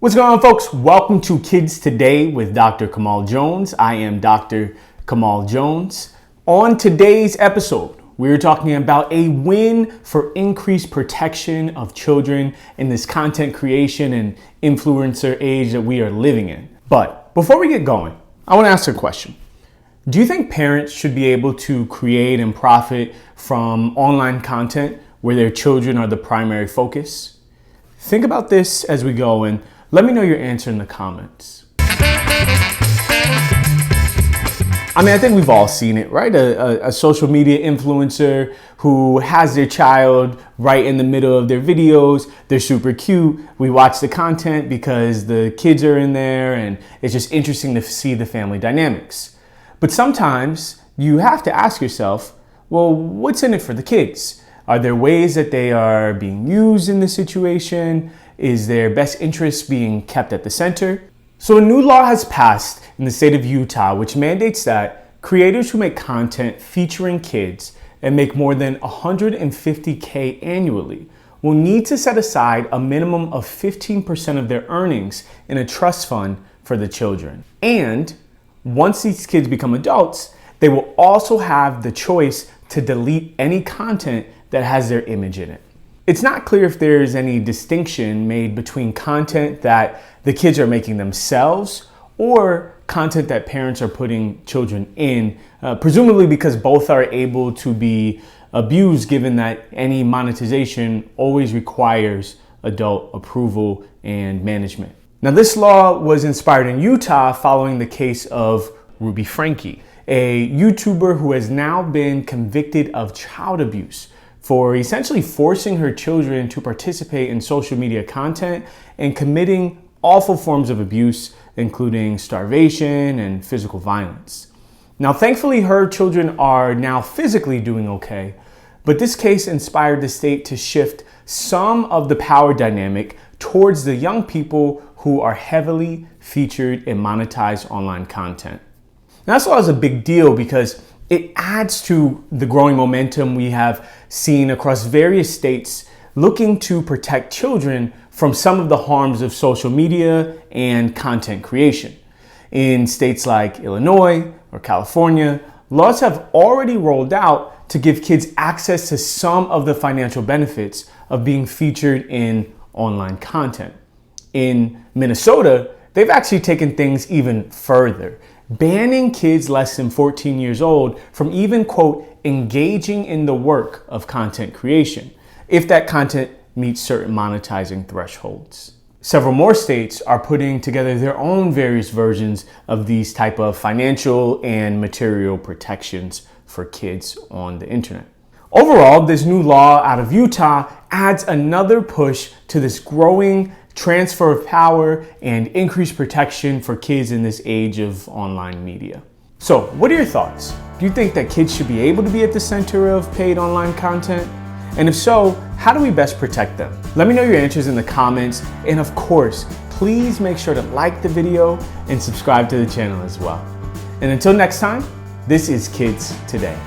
What's going on, folks? Welcome to Kids Today with Dr. Kamal Jones. I am Dr. Kamal Jones. On today's episode, we're talking about a win for increased protection of children in this content creation and influencer age that we are living in. But before we get going, I want to ask a question. Do you think parents should be able to create and profit from online content where their children are the primary focus? Think about this as we go and let me know your answer in the comments. I think we've all seen it, right? A social media influencer who has their child right in the middle of their videos. They're super cute. We watch the content because the kids are in there and it's just interesting to see the family dynamics. But sometimes you have to ask yourself, well, what's in it for the kids? Are there ways that they are being used in this situation? Is their best interest being kept at the center? So a new law has passed in the state of Utah, which mandates that creators who make content featuring kids and make more than $150K annually will need to set aside a minimum of 15% of their earnings in a trust fund for the children. And once these kids become adults, they will also have the choice to delete any content that has their image in it. It's not clear if there's any distinction made between content that the kids are making themselves or content that parents are putting children in, presumably because both are able to be abused, given that any monetization always requires adult approval and management. Now, this law was inspired in Utah following the case of Ruby Franke, a YouTuber who has now been convicted of child abuse for essentially forcing her children to participate in social media content and committing awful forms of abuse, including starvation and physical violence. Now, thankfully, her children are now physically doing okay, but this case inspired the state to shift some of the power dynamic towards the young people who are heavily featured in monetized online content. Now, this law is a big deal because it adds to the growing momentum we have seen across various states looking to protect children from some of the harms of social media and content creation. In states like Illinois or California, laws have already rolled out to give kids access to some of the financial benefits of being featured in online content. In Minnesota, they've actually taken things even further, banning kids less than 14 years old from even, quote, engaging in the work of content creation, if that content meets certain monetizing thresholds. Several more states are putting together their own various versions of these type of financial and material protections for kids on the internet. Overall, this new law out of Utah adds another push to this growing transfer of power and increased protection for kids in this age of online media. So, what are your thoughts? Do you think that kids should be able to be at the center of paid online content? And if so, how do we best protect them? Let me know your answers in the comments. And of course, please make sure to like the video and subscribe to the channel as well. And until next time, this is Kids Today.